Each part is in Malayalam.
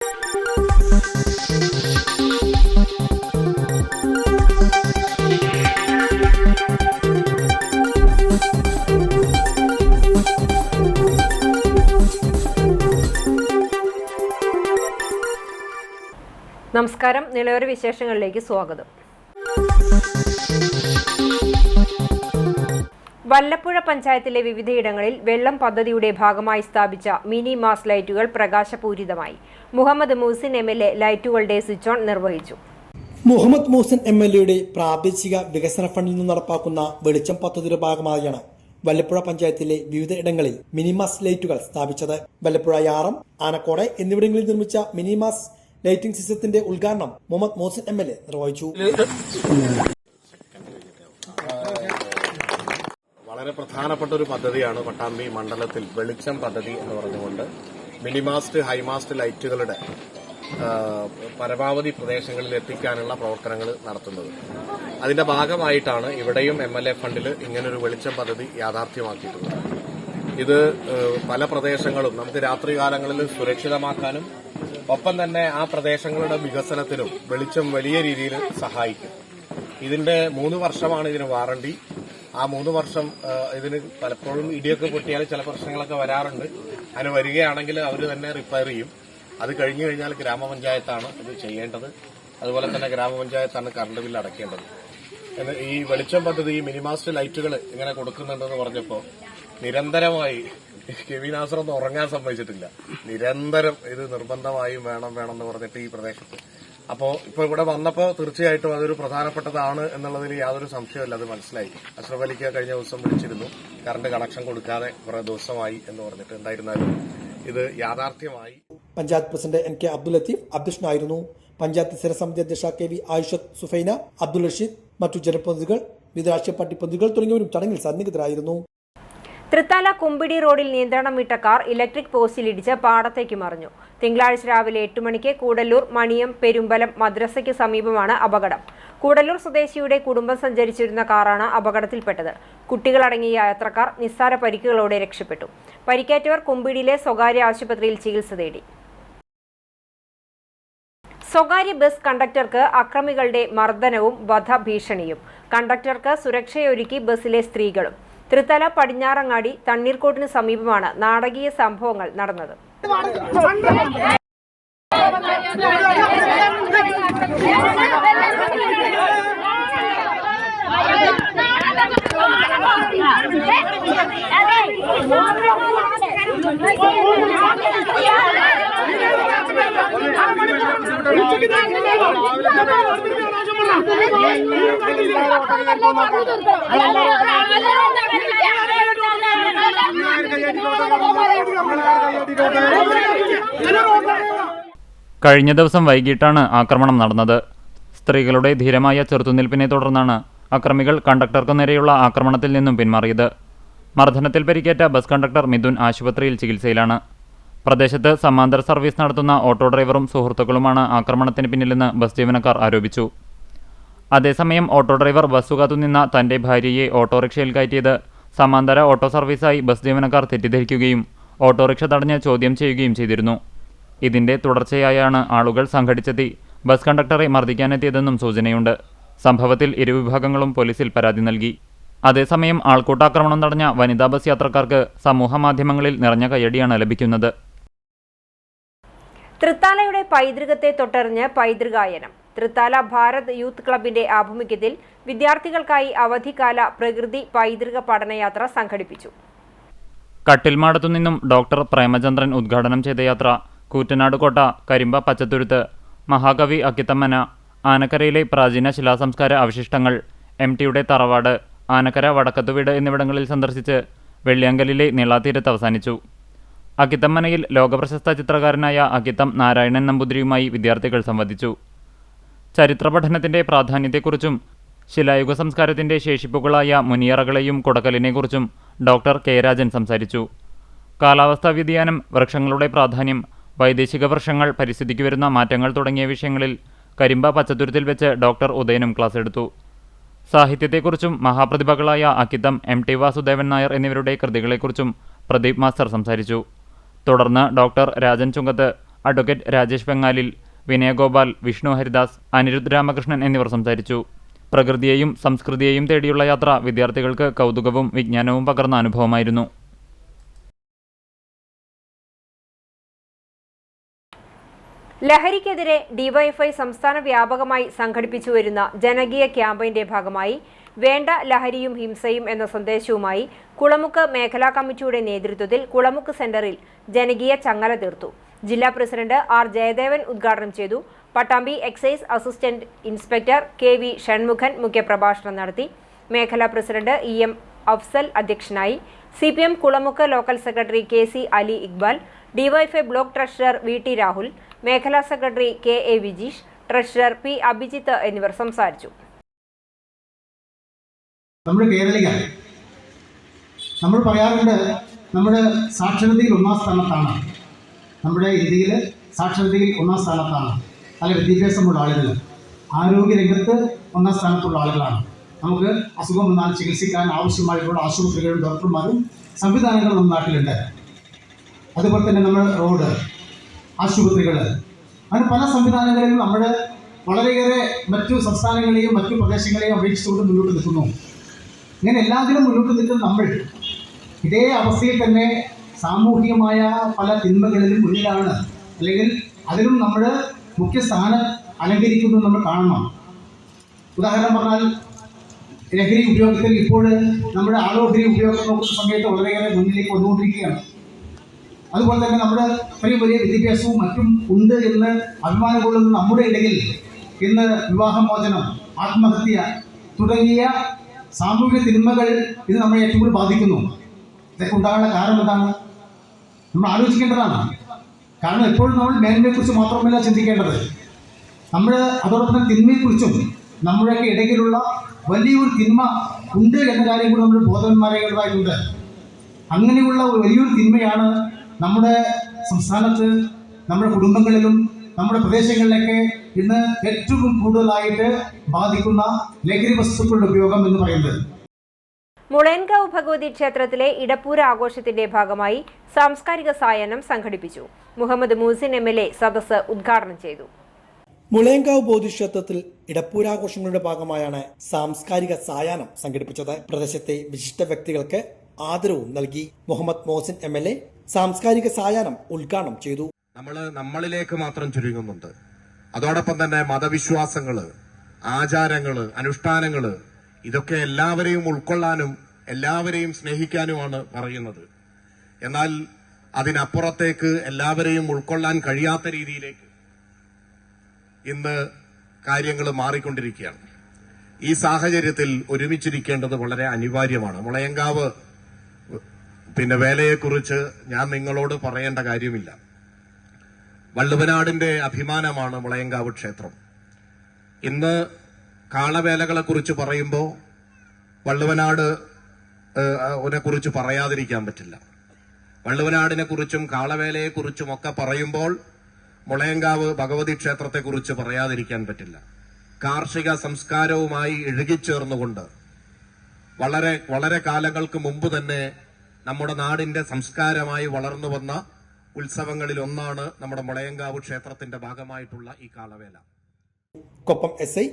നമസ്കാരം. നിലവര വിശേഷങ്ങളിലേക്ക് സ്വാഗതം. വല്ലപ്പുഴ പഞ്ചായത്തിലെ വിവിധയിടങ്ങളിൽ വെള്ളം പദ്ധതിയുടെ ഭാഗമായി സ്ഥാപിച്ച മിനി മാസ് ലൈറ്റുകൾ പ്രകാശപൂരിതമായി. മുഹമ്മദ് മൂസിൻ MLA ലൈറ്റുകളുടെ സ്വിച്ച് ഓൺ നിർവഹിച്ചു. മുഹമ്മദ് മൂസിൻ MLAയുടെ പ്രാദേശിക വികസന ഫണ്ടിൽ നിന്ന് നടപ്പാക്കുന്ന വെളിച്ചം പദ്ധതിയുടെ ഭാഗമായാണ് വല്ലപ്പുഴ പഞ്ചായത്തിലെ വിവിധ ഇടങ്ങളിൽ മിനിമാസ് ലൈറ്റുകൾ സ്ഥാപിച്ചത്. വല്ലപ്പുഴ യാറം, ആനക്കോട് എന്നിവിടങ്ങളിൽ നിർമ്മിച്ച മിനിമാസ് ലൈറ്റിംഗ് സിസ്റ്റത്തിന്റെ ഉദ്ഘാടനം മുഹമ്മദ് മൂസിൻ MLA നിർവഹിച്ചു. വളരെ പ്രധാനപ്പെട്ട ഒരു പദ്ധതിയാണ് പട്ടാമ്പി മണ്ഡലത്തിൽ വെളിച്ചം പദ്ധതി എന്ന് പറഞ്ഞുകൊണ്ട് മിനിമാസ്റ്റ് ഹൈമാസ്റ്റ് ലൈറ്റുകളുടെ പരമാവധി പ്രദേശങ്ങളിൽ എത്തിക്കാനുള്ള പ്രവർത്തനങ്ങൾ നടത്തുന്നത്. അതിന്റെ ഭാഗമായിട്ടാണ് ഇവിടെയും MLA ഫണ്ടിൽ ഇങ്ങനൊരു വെളിച്ചം പദ്ധതി യാഥാർത്ഥ്യമാക്കിയിട്ടുള്ളത്. ഇത് പല പ്രദേശങ്ങളും നമുക്ക് രാത്രികാലങ്ങളിൽ സുരക്ഷിതമാക്കാനും ഒപ്പം തന്നെ ആ പ്രദേശങ്ങളുടെ വികസനത്തിനും വെളിച്ചം വലിയ രീതിയിൽ സഹായിക്കും. ഇതിന്റെ 3 വർഷമാണ് ഇതിന് വാറണ്ടി. ആ 3 വർഷം ഇതിന് പലപ്പോഴും ഇടിയൊക്കെ പൊട്ടിയാൽ ചില പ്രശ്നങ്ങളൊക്കെ വരാറുണ്ട്. അതിന് വരികയാണെങ്കിൽ അവർ തന്നെ റിപ്പയർ ചെയ്യും. അത് കഴിഞ്ഞു കഴിഞ്ഞാൽ ഗ്രാമപഞ്ചായത്താണ് ഇത് ചെയ്യേണ്ടത്. അതുപോലെ തന്നെ ഗ്രാമപഞ്ചായത്താണ് കറണ്ട് ബില്ല് അടയ്ക്കേണ്ടത്. ഈ വെളിച്ചം പദ്ധതി ഈ മിനിമാസ്റ്റ് ലൈറ്റുകൾ ഇങ്ങനെ കൊടുക്കുന്നുണ്ടെന്ന് പറഞ്ഞപ്പോൾ നിരന്തരമായി കെവി നാസറൊന്നും ഉറങ്ങാൻ സമ്മതിച്ചിട്ടില്ല. നിരന്തരം ഇത് നിർബന്ധമായും വേണം എന്ന് പറഞ്ഞിട്ട് ഈ പ്രദേശത്ത്. അപ്പോൾ ഇപ്പോൾ ഇവിടെ വന്നപ്പോൾ തീർച്ചയായിട്ടും അതൊരു പ്രധാനപ്പെട്ടതാണ് എന്നുള്ളതിൽ യാതൊരു സംശയമില്ല. അത് മനസ്സിലായി. അഷ്റഫ് അലിക്ക് കഴിഞ്ഞ ദിവസം വിളിച്ചിരുന്നു, കറണ്ട് കണക്ഷൻ കൊടുക്കാതെ കുറെ ദിവസമായി എന്ന് പറഞ്ഞിട്ട്. എന്തായിരുന്നാലും ഇത് യാഥാർത്ഥ്യമായി. പഞ്ചായത്ത് പ്രസിഡന്റ് NK അബ്ദുൽ ലത്തീഫ് അധ്യക്ഷനായിരുന്നു. പഞ്ചായത്ത് സ്ഥിരസമിതി അധ്യക്ഷ KV ആയിഷത്ത് സുഫൈന, അബ്ദുൽ റഷീദ്, മറ്റു ജനപ്രതിനിധികൾ, വിവിധ രാഷ്ട്രീയ പാർട്ടി പ്രതിനിധികൾ തുടങ്ങിയവരും ചടങ്ങിൽ സന്നിഹിതരായിരുന്നു. തൃത്താല കുമ്പിടി റോഡിൽ നിയന്ത്രണം വിട്ട കാർ ഇലക്ട്രിക് പോസ്റ്റിലിടിച്ച് പാടത്തേക്ക് മറിഞ്ഞു. തിങ്കളാഴ്ച രാവിലെ 8 മണിക്ക് കൂടല്ലൂർ മണിയം പെരുമ്പലം മദ്രസയ്ക്ക് സമീപമാണ് അപകടം. കൂടല്ലൂർ സ്വദേശിയുടെ കുടുംബം സഞ്ചരിച്ചിരുന്ന കാറാണ് അപകടത്തിൽപ്പെട്ടത്. കുട്ടികളടങ്ങിയ യാത്രക്കാർ നിസ്സാര പരിക്കുകളോടെ രക്ഷപ്പെട്ടു. പരിക്കേറ്റവർ കുമ്പിടിയിലെ സ്വകാര്യ ആശുപത്രിയിൽ ചികിത്സ തേടി. സ്വകാര്യ ബസ് കണ്ടക്ടർക്ക് അക്രമികളുടെ മർദ്ദനവും വധഭീഷണിയും. കണ്ടക്ടർക്ക് സുരക്ഷയൊരുക്കി ബസ്സിലെ സ്ത്രീകളും. തൃത്തല പടിഞ്ഞാറങ്ങാടി തണ്ണീർക്കോട്ടിന് സമീപമാണ് നാടകീയ സംഭവങ്ങൾ നടന്നത്. കഴിഞ്ഞ ദിവസം വൈകിട്ടാണ് ആക്രമണം നടന്നത്. സ്ത്രീകളുടെ ധീരമായ ചെറുത്തുനിൽപ്പിനെ തുടർന്നാണ് അക്രമികൾ കണ്ടക്ടർക്കു നേരെയുള്ള ആക്രമണത്തിൽ നിന്നും പിന്മാറിയത്. മർദ്ദനത്തിൽ പരിക്കേറ്റ ബസ് കണ്ടക്ടർ മിഥുൻ ആശുപത്രിയിൽ ചികിത്സയിലാണ്. പ്രദേശത്ത് സമാന്തര സർവീസ് നടത്തുന്ന ഓട്ടോ ഡ്രൈവറും സുഹൃത്തുക്കളുമാണ് ആക്രമണത്തിന് പിന്നിലെന്ന് ബസ് ജീവനക്കാർ ആരോപിച്ചു. അതേസമയം ഓട്ടോ ഡ്രൈവർ ബസ് കാത്തുനിന്ന തന്റെ ഭാര്യയെ ഓട്ടോറിക്ഷയിൽ കയറ്റിയത് സമാന്തര ഓട്ടോ സർവീസായി ബസ് ജീവനക്കാർ തെറ്റിദ്ധരിക്കുകയും ഓട്ടോറിക്ഷ തടഞ്ഞ് ചോദ്യം ചെയ്യുകയും ചെയ്തിരുന്നു. ഇതിന്റെ തുടർച്ചയായാണ് ആളുകൾ സംഘടിച്ചെത്തി ബസ് കണ്ടക്ടറെ മർദ്ദിക്കാനെത്തിയതെന്നും സൂചനയുണ്ട്. സംഭവത്തിൽ ഇരുവിഭാഗങ്ങളും പോലീസിൽ പരാതി നൽകി. അതേസമയം ആൾക്കൂട്ടാക്രമണം തടഞ്ഞ വനിതാ ബസ് യാത്രക്കാർക്ക് സമൂഹ മാധ്യമങ്ങളിൽ നിറഞ്ഞ കയ്യടിയാണ് ലഭിക്കുന്നത്. തൃത്താലയുടെ പൈതൃകത്തെ തൊട്ടറിഞ്ഞ് പൈതൃകായനം. തൃത്താല ഭാരത് യൂത്ത് ക്ലബിന്റെ ആഭിമുഖ്യത്തിൽ വിദ്യാർത്ഥികൾക്കായി അവധിക്കാല പ്രകൃതി പൈതൃക പഠനയാത്ര സംഘടിപ്പിച്ചു. കട്ടിൽമാടത്തുനിന്നും ഡോക്ടർ പ്രേമചന്ദ്രൻ ഉദ്ഘാടനം ചെയ്ത യാത്ര കൂറ്റനാട് കോട്ട, കരിമ്പ പച്ചത്തുരുത്ത്, മഹാകവി അക്കിത്തമ്മന, ആനക്കരയിലെ പ്രാചീന ശിലാസംസ്കാര അവശിഷ്ടങ്ങൾ, MTയുടെ തറവാട്, ആനക്കര വടക്കത്തുവീട് എന്നിവിടങ്ങളിൽ സന്ദർശിച്ച് വെള്ളിയാങ്കലിലെ നീളാതീരത്ത് അവസാനിച്ചു. അക്കിത്തമ്മനയിൽ ലോകപ്രശസ്ത ചിത്രകാരനായ അക്കിത്തം നാരായണൻ നമ്പൂതിരിയുമായി വിദ്യാർത്ഥികൾ സംവദിച്ചു. ചരിത്ര പഠനത്തിന്റെ പ്രാധാന്യത്തെക്കുറിച്ചും ശിലായുഗ സംസ്കാരത്തിന്റെ ശേഷിപ്പുകളായ മുനിയറകളെയും കുടക്കലിനെക്കുറിച്ചും ഡോക്ടർ K രാജൻ സംസാരിച്ചു. കാലാവസ്ഥാ വ്യതിയാനം, വൃക്ഷങ്ങളുടെ പ്രാധാന്യം, വൈദേശിക വൃക്ഷങ്ങൾ, പരിസ്ഥിതിക്ക് വരുന്ന മാറ്റങ്ങൾ തുടങ്ങിയ വിഷയങ്ങളിൽ കരിമ്പ പച്ചത്തുരുത്തിൽ വെച്ച് ഡോക്ടർ ഉദയനും ക്ലാസ് എടുത്തു. സാഹിത്യത്തെക്കുറിച്ചും മഹാപ്രതിഭകളായ അക്കിത്തം, MT വാസുദേവൻ നായർ എന്നിവരുടെ കൃതികളെക്കുറിച്ചും പ്രദീപ് മാസ്റ്റർ സംസാരിച്ചു. തുടർന്ന് ഡോക്ടർ രാജൻ ചുങ്കത്ത് അഡ്വക്കേറ്റ് രാജേഷ് ബംഗാലിൽ, വിനയഗോപാൽ, വിഷ്ണു ഹരിദാസ്, അനിരുദ്ധ് രാമകൃഷ്ണൻ എന്നിവർ സംസാരിച്ചു. പ്രകൃതിയെയും സംസ്കൃതിയെയും തേടിയുള്ള യാത്ര വിദ്യാർത്ഥികൾക്ക് കൗതുകവും വിജ്ഞാനവും പകർന്ന അനുഭവമായിരുന്നു. ലഹരിക്കെതിരെ ഡിവൈഎഫ്ഐ സംസ്ഥാന വ്യാപകമായി സംഘടിപ്പിച്ചുവരുന്ന ജനകീയ ക്യാമ്പയിന്റെ ഭാഗമായി വേണ്ട ലഹരിയും ഹിംസയും എന്ന സന്ദേശവുമായി കുളമുക്ക് മേഖലാ കമ്മിറ്റിയുടെ നേതൃത്വത്തിൽ കുളമുക്ക് സെന്ററിൽ ജനകീയ ചങ്ങല തീർത്തു. ജില്ലാ പ്രസിഡന്റ് ആർ ജയദേവൻ ഉദ്ഘാടനം ചെയ്തു. Pattambi excise assistant inspector KV Shanmukhan മുഖ്യപ്രഭാഷണം നടത്തി. മേഖലാ പ്രസിഡന്റ് EM അഫ്സൽ അധ്യക്ഷനായി. CPM Kulamukku local secretary KC Ali Iqbal, DYFI block treasurer VT Rahul, മേഖലാ secretary KA Vijeesh, treasurer P Abhijith എന്നിവർ സംസാരിച്ചു. നമ്മുടെ കേരളികൾ നമ്മൾ പറയാറുണ്ട്, നമ്മുടെ സാക്ഷരതയിൽ ഒന്നാം സ്ഥാനത്താണ്. നമ്മുടെ ഇന്ത്യയിൽ സാക്ഷരതയിൽ ഒന്നാം സ്ഥാനത്താണ്. നല്ല വിദ്യാഭ്യാസമുള്ള ആളുകൾ, ആരോഗ്യരംഗത്ത് ഒന്നാം സ്ഥാനത്തുള്ള ആളുകളാണ്. നമുക്ക് അസുഖം വന്നാൽ ചികിത്സിക്കാൻ ആവശ്യമായിട്ടുള്ള ആശുപത്രികളും ഡോക്ടർമാരും സംവിധാനങ്ങളും നമ്മുടെ നാട്ടിലുണ്ട്. അതുപോലെ തന്നെ നമ്മുടെ റോഡ്, ആശുപത്രികൾ, അങ്ങനെ പല സംവിധാനങ്ങളിലും നമ്മൾ വളരെയേറെ മറ്റു സംസ്ഥാനങ്ങളെയും മറ്റു പ്രദേശങ്ങളെയും അപേക്ഷിച്ചുകൊണ്ട് മുന്നോട്ട് നിൽക്കുന്നു. ഇങ്ങനെ എല്ലാത്തിലും മുന്നോട്ട് നിൽക്കുന്ന നമ്മൾ ഇതേ അവസ്ഥയിൽ തന്നെ സാമൂഹികമായ പല തിന്മകളിലും മുന്നിലാണ്, അല്ലെങ്കിൽ അതിലും നമ്മൾ മുഖ്യ സ്ഥാനം അലങ്കരിക്കുന്നത് നമ്മൾ കാണണം. ഉദാഹരണം പറഞ്ഞാൽ ലഹരി ഉപയോഗത്തിൽ ഇപ്പോൾ നമ്മുടെ ആളോഹരി ഉപയോഗം നോക്കുന്ന സമയത്ത് വളരെയേറെ മുന്നിലേക്ക് വന്നുകൊണ്ടിരിക്കുകയാണ്. അതുപോലെ തന്നെ നമ്മുടെ വലിയ വലിയ വിദ്യാഭ്യാസവും മറ്റും ഉണ്ട് എന്ന് അഭിമാനം കൊള്ളുന്ന നമ്മുടെ ഇടയിൽ ഇന്ന് വിവാഹമോചനം, ആത്മഹത്യ തുടങ്ങിയ സാമൂഹിക തിന്മകൾ ഇത് നമ്മളെ ഏറ്റവും കൂടുതൽ ബാധിക്കുന്നു. ഇതൊക്കെ ഉണ്ടാകാനുള്ള കാരണം എന്താണ്? നമ്മൾ ആലോചിക്കേണ്ടതാണ്. കാരണം എപ്പോഴും നമ്മൾ മേന്മയെക്കുറിച്ച് മാത്രമല്ല ചിന്തിക്കേണ്ടത്, നമ്മൾ അതോടൊപ്പം തന്നെ തിന്മയെക്കുറിച്ചും നമ്മുടെയൊക്കെ ഇടയിലുള്ള വലിയൊരു തിന്മ ഉണ്ട് എന്ന കാര്യം കൂടി നമ്മൾ ബോധവാന്മാരേണ്ടതായിട്ടുണ്ട്. അങ്ങനെയുള്ള ഒരു വലിയൊരു തിന്മയാണ് നമ്മുടെ സംസ്ഥാനത്ത്, നമ്മുടെ കുടുംബങ്ങളിലും നമ്മുടെ പ്രദേശങ്ങളിലൊക്കെ ഇന്ന് ഏറ്റവും കൂടുതലായിട്ട് ബാധിക്കുന്ന ലഹരി വസ്തുക്കളുടെ ഉപയോഗം എന്ന് പറയുന്നത്. മുളയൻകാവ് ഭഗവതി ക്ഷേത്രത്തിലെ ഇടപ്പൂര ആഘോഷത്തിന്റെ ഭാഗമായി സാംസ്കാരിക സായാഹ്നം സംഘടിപ്പിച്ചു. മുഹമ്മദ് മൂസിൻ MLA സദസ്സ് ഉദ്ഘാടനം ചെയ്തു. മുളയങ്കാവ് ബോധിക്ഷേത്രത്തിൽ ഇടപ്പൂരാഘോഷങ്ങളുടെ ഭാഗമായാണ് സാംസ്കാരിക സായാഹ്നം സംഘടിപ്പിച്ചത്. പ്രദേശത്തെ വിശിഷ്ട വ്യക്തികൾക്ക് ആദരവും നൽകി. മുഹമ്മദ് മോഹസിൻ MLA സാംസ്കാരിക സായാഹ്നം ഉദ്ഘാടനം ചെയ്തു. നമ്മളിലേക്ക് മാത്രം ചുരുങ്ങുന്നുണ്ട്. അതോടൊപ്പം തന്നെ മതവിശ്വാസങ്ങള്, ആചാരങ്ങള്, അനുഷ്ഠാനങ്ങള്, ഇതൊക്കെ എല്ലാവരെയും ഉൾക്കൊള്ളാനും എല്ലാവരെയും സ്നേഹിക്കാനുമാണ് പറയുന്നത്. എന്നാൽ അതിനപ്പുറത്തേക്ക് എല്ലാവരെയും ഉൾക്കൊള്ളാൻ കഴിയാത്ത രീതിയിലേക്ക് ഇന്ന് കാര്യങ്ങൾ മാറിക്കൊണ്ടിരിക്കുകയാണ്. ഈ സാഹചര്യത്തിൽ ഒരുമിച്ചിരിക്കേണ്ടത് വളരെ അനിവാര്യമാണ്. മുളയങ്കാവ് വേലയെക്കുറിച്ച് ഞാൻ നിങ്ങളോട് പറയേണ്ട കാര്യമില്ല. വള്ളുവനാടിന്റെ അഭിമാനമാണ് മുളയങ്കാവ് ക്ഷേത്രം. ഇന്ന് കാളവേലകളെ കുറിച്ച് പറയുമ്പോൾ വള്ളുവനാട് കുറിച്ച് പറയാതിരിക്കാൻ പറ്റില്ല. വള്ളുവനാടിനെ കുറിച്ചും കാളവേലയെക്കുറിച്ചും ഒക്കെ പറയുമ്പോൾ മുളയങ്കാവ് ഭഗവതി ക്ഷേത്രത്തെക്കുറിച്ച് പറയാതിരിക്കാൻ പറ്റില്ല. കാർഷിക സംസ്കാരവുമായി ഇഴുകിച്ചേർന്നുകൊണ്ട് വളരെ വളരെ കാലങ്ങൾക്ക് മുമ്പ് തന്നെ നമ്മുടെ നാടിന്റെ സംസ്കാരമായി വളർന്നു വന്ന ഉത്സവങ്ങളിൽ ഒന്നാണ് നമ്മുടെ മുളയങ്കാവ് ക്ഷേത്രത്തിന്റെ ഭാഗമായിട്ടുള്ള ഈ കാളവേല. കൊപ്പം SI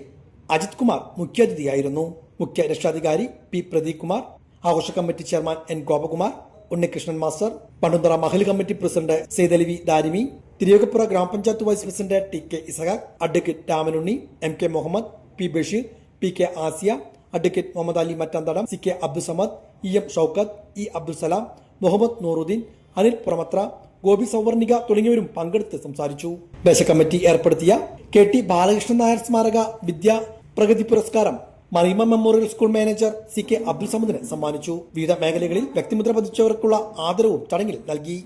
അജിത് കുമാർ മുഖ്യാതിഥിയായിരുന്നു. മുഖ്യ രക്ഷാധികാരി P പ്രദീപ് കുമാർ, ആഘോഷ committee chairman N Gopakumar, Unnikrishnan master, Pandunthara Mahal committee president Saithalavi Darimi, Thiruvakappura grama panchayat vice president TK Isahaq, advocate Ramanunni, MK Muhammad, P Basheer, PK Asiya, advocate Muhammad Ali Mattanthadam, CK Abdussamad, EM Shoukath, E Abdul Salam, Muhammad Nooruddin, Anil Puramathra, Gopi Sauvarnika തുടങ്ങിയവരും പങ്കെടുത്ത് സംസാരിച്ചു. ദേശ കമ്മിറ്റി ഏർപ്പെടുത്തിയ KT ബാലകൃഷ്ണൻ നായർ സ്മാരക വിദ്യാ പ്രഗതി പുരസ്കാരം Mariyama memorial school manager CK Abdul സമദിന് സമ്മാനിച്ചു. വിവിധ മേഖലകളിൽ വ്യക്തിമുദ്ര പതിച്ചവർക്കുള്ള ആദരവും ചടങ്ങിൽ നൽകി.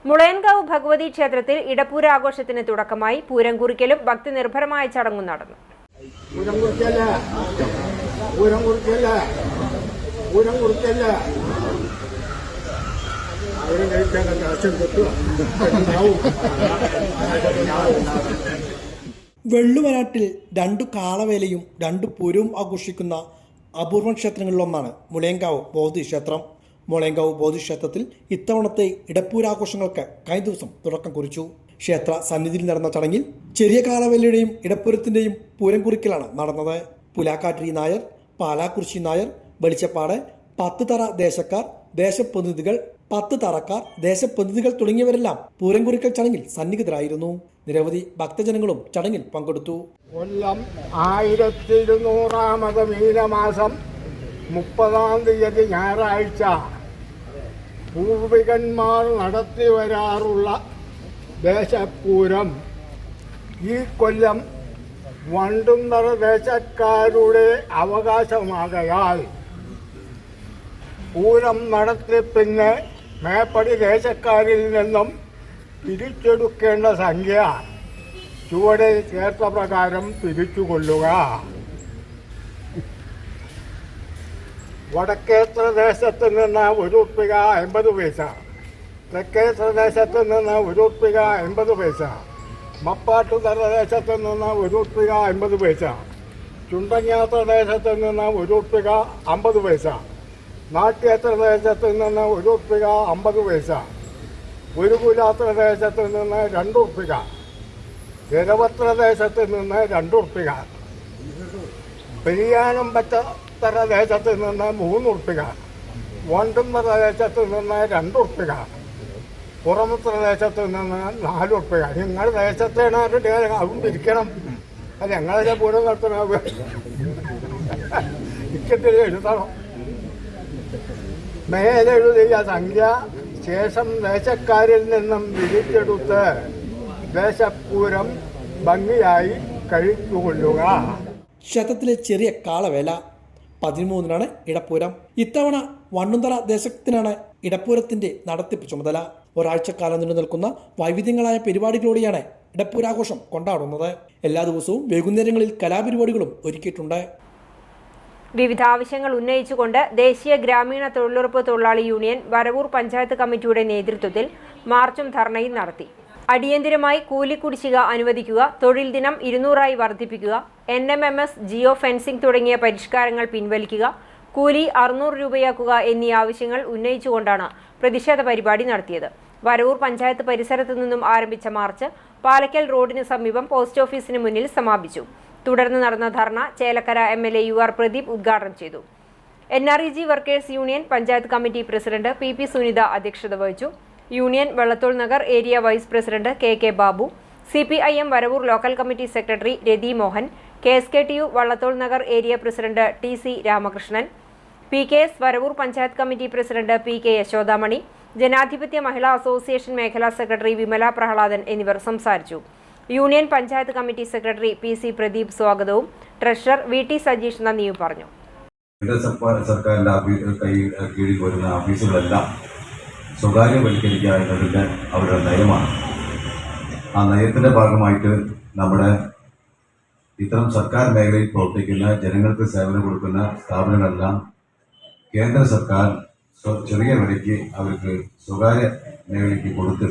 മുളയൻകാവ് ഭഗവതി ക്ഷേത്രത്തിൽ ഇടപ്പൂര ആഘോഷത്തിന് തുടക്കമായി. പൂരം കുറിക്കലും ഭക്തി നിർഭരമായ ചടങ്ങും നടന്നു. വെള്ളുവനാട്ടിൽ 2 കാളവേലയും 2 പൂരവും ആഘോഷിക്കുന്ന അപൂർവ ക്ഷേത്രങ്ങളിലൊന്നാണ് മുളയങ്കാവ് ബോധി ക്ഷേത്രം. മോളേങ്കാവ് ബോധിക്ഷേത്രത്തിൽ ഇത്തവണത്തെ ഇടപ്പൂരാഘോഷങ്ങൾക്ക് കഴിഞ്ഞ ദിവസം തുടക്കം കുറിച്ചു. ക്ഷേത്ര സന്നിധിയിൽ നടന്ന ചടങ്ങിൽ ചെറിയ കാളവേലയുടെയും ഇടപ്പൂരത്തിന്റെയും പൂരം കുറിക്കലാണ് നടന്നത്. പുലാക്കാട്ടിരി നായർ, പാലാക്കുറിശി നായർ, വെളിച്ചപ്പാട്, 10 തറ ദേശക്കാർ, ദേശപ്രതിനിധികൾ, 10 തറക്കാർ, ദേശപ്രതിനിധികൾ തുടങ്ങിയവരെല്ലാം പൂരം കുറിക്കൽ ചടങ്ങിൽ സന്നിഹിതരായിരുന്നു. നിരവധി ഭക്തജനങ്ങളും ചടങ്ങിൽ പങ്കെടുത്തു. കൊല്ലം 1200 മീനമാസം 30-ാം തീയതി ഞായറാഴ്ച പൂർവികന്മാർ നടത്തി വരാറുള്ള ദേശപ്പൂരം ഈ കൊല്ലം വണ്ടുന്തറ ദേശക്കാരുടെ അവകാശമാകയാൽ പൂരം നടത്തി പിന്നെ മേപ്പടി ദേശക്കാരിൽ നിന്നും പിരിച്ചെടുക്കേണ്ട സംഖ്യ ചുവടെ ചേർത്ത പ്രകാരം പിരിച്ചുകൊള്ളുക. വടക്കേ പ്രദേശത്ത് നിന്ന് 1 ഉറുപ്പിക 50 പൈസ, തെക്കേ പ്രദേശത്ത് നിന്ന് 1 ഉറുപ്പിക 50 പൈസ, മപ്പാട്ടു പ്രദേശത്ത് നിന്ന് 1 ഉറുപ്പിക 50 പൈസ, ചുണ്ടങ്ങ പ്രദേശത്ത് നിന്ന് 1 ഉറുപ്പിക 50 പൈസ, നാട്യ പ്രദേശത്ത് നിന്ന് 1 ഉറുപ്പിക 50 പൈസ, ഒരുകുല പ്രദേശത്ത് നിന്ന് 2 ഉറുപ്പിക, തിരവപ്രദേശത്ത് നിന്ന് 2 ഉറുപ്പിക, പെരിയാനം പറ്റ പ്രദേശത്ത് നിന്ന് 3 ഉറുപ്പിക, വണ്ടും പ്രദേശത്ത് നിന്ന് 2 ഉറുപ്പിക, പുറം പ്രദേശത്ത് നിന്ന് 4 ഉറുപ്പിക. നിങ്ങൾ ദേശത്തേണ് അതും പിരിക്കണം. അത് ഞങ്ങളെ പൂരം നടത്തണ ഇക്കത്തിൽ എഴുതണം. മേലെഴുതിയ സംഖ്യ ശേഷം ദേശക്കാരിൽ നിന്നും വിരിച്ചെടുത്ത് ദേശപ്പൂരം ഭംഗിയായി കഴിച്ചുകൊള്ളുക. ക്ഷേത്രത്തിലെ ചെറിയ കാളവേല 13-നാണ് ഇടപ്പൂരം. ഇത്തവണ വണ്ണുന്തറ ദേശത്തിനാണ് ഇടപ്പൂരത്തിന്റെ നടത്തിപ്പ് ചുമതല. ഒരാഴ്ചക്കാലം നീണ്ടു നിൽക്കുന്ന വൈവിധ്യങ്ങളായ പരിപാടികളോടെയാണ് ഇടപ്പൂരാഘോഷം കൊണ്ടാടുന്നത്. എല്ലാ ദിവസവും വൈകുന്നേരങ്ങളിൽ കലാപരിപാടികളും ഒരുക്കിയിട്ടുണ്ട്. വിവിധ ആവശ്യങ്ങൾ ഉന്നയിച്ചുകൊണ്ട് ദേശീയ ഗ്രാമീണ തൊഴിലുറപ്പ് തൊഴിലാളി യൂണിയൻ വരവൂർ പഞ്ചായത്ത് കമ്മിറ്റിയുടെ നേതൃത്വത്തിൽ മാർച്ചും ധർണയും നടത്തി. അടിയന്തിരമായി കൂലിക്കുടിശ്ശിക അനുവദിക്കുക, തൊഴിൽ ദിനം 200 വർദ്ധിപ്പിക്കുക, NMMS, ജിയോ ഫെൻസിംഗ് തുടങ്ങിയ പരിഷ്കാരങ്ങൾ പിൻവലിക്കുക, കൂലി 600 രൂപയാക്കുക എന്നീ ആവശ്യങ്ങൾ ഉന്നയിച്ചുകൊണ്ടാണ് പ്രതിഷേധ പരിപാടി നടത്തിയത്. വരവൂർ പഞ്ചായത്ത് പരിസരത്ത് നിന്നും ആരംഭിച്ച മാർച്ച് പാലക്കൽ റോഡിന് സമീപം പോസ്റ്റ് ഓഫീസിന് മുന്നിൽ സമാപിച്ചു. തുടർന്ന് നടന്ന ധർണ ചേലക്കര MLA UR പ്രദീപ് ഉദ്ഘാടനം ചെയ്തു. NREG workers union panchayat committee president PP Sunitha അധ്യക്ഷത വഹിച്ചു. Union Vallathol Nagar area vice president KK Babu, CPIM Varavoor local committee secretary Rathi Mohan, KSKTU Vallathol Nagar area president TC Ramakrishnan, PKS Varavoor panchayat committee president PK Yashodamani, ജനാധിപത്യ മഹിളാ അസോസിയേഷൻ മേഖലാ സെക്രട്ടറി വിമല പ്രഹ്ലാദൻ എന്നിവർ സംസാരിച്ചു. Union panchayat committee secretary PC Pradeep സ്വാഗതവും ട്രഷറർ VT സജീഷ് നന്ദിയും പറഞ്ഞു. സർക്കാരിന്റെ കീഴിൽ വരുന്ന ഓഫീസുകളെല്ലാം സ്വകാര്യവൽക്കരിക്കുക എന്നതിൻ്റെ അവരുടെ നയമാണ്. ആ നയത്തിൻ്റെ ഭാഗമായിട്ട് നമ്മുടെ ഇത്തരം സർക്കാർ മേഖലയിൽ പ്രവർത്തിക്കുന്ന ജനങ്ങൾക്ക് സേവനം കൊടുക്കുന്ന സ്ഥാപനങ്ങളെല്ലാം കേന്ദ്ര സർക്കാർ ചെറിയ വിലയ്ക്ക് അവർക്ക് സ്വകാര്യ മേഖലയ്ക്ക് കൊടുത്ത്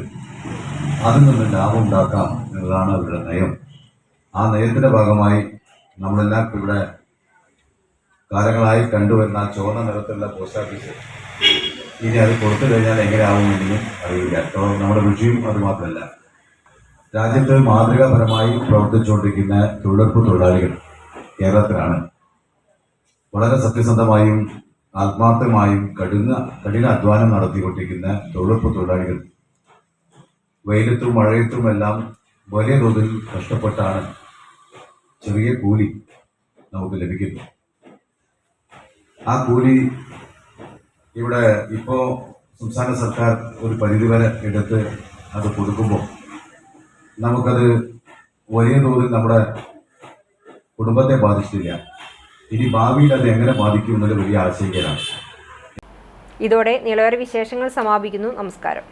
അതിൽ നിന്ന് ലാഭം ഉണ്ടാക്കാം എന്നതാണ് അവരുടെ നയം. ആ നയത്തിൻ്റെ ഭാഗമായി നമ്മളെല്ലാം ഇവിടെ കാലങ്ങളായി കണ്ടുവരുന്ന ആ ചുവന്ന നിറത്തിലുള്ള പോസ്റ്റ് ഓഫീസ് ഇനി അത് കൊടുത്തു കഴിഞ്ഞാൽ എങ്ങനെയാവുമെന്നും അറിയില്ല. നമ്മുടെ വിഷയം അത് മാത്രമല്ല, രാജ്യത്ത് മാതൃകാപരമായി പ്രവർത്തിച്ചുകൊണ്ടിരിക്കുന്ന തൊഴിലുറപ്പ് തൊഴിലാളികൾ കേരളത്തിലാണ്. വളരെ സത്യസന്ധമായും ആത്മാർത്ഥമായും കഠിന അധ്വാനം നടത്തിക്കൊണ്ടിരിക്കുന്ന തൊഴിലുറപ്പ് തൊഴിലാളികൾ വെയിലത്തും മഴയത്തുമെല്ലാം വലിയ തോതിൽ കഷ്ടപ്പെട്ടാണ് ചെറിയ കൂലി നമുക്ക് ലഭിക്കുന്നത്. ആ കൂലി ഇവിടെ ഇപ്പോൾ സംസ്ഥാന സർക്കാർ ഒരു പരിധിവരെ എടുത്ത് അത് കൊടുക്കുമ്പോൾ നമുക്കത് വലിയ തോതിൽ നമ്മുടെ കുടുംബത്തെ ബാധിച്ചിട്ടില്ല. ഇനി ഭാവിയിൽ അത് എങ്ങനെ ബാധിക്കുമെന്നത് വലിയ ആശങ്കയിലാണ്. ഇതോടെ നിലവര വിശേഷങ്ങൾ സമാപിക്കുന്നു. നമസ്കാരം.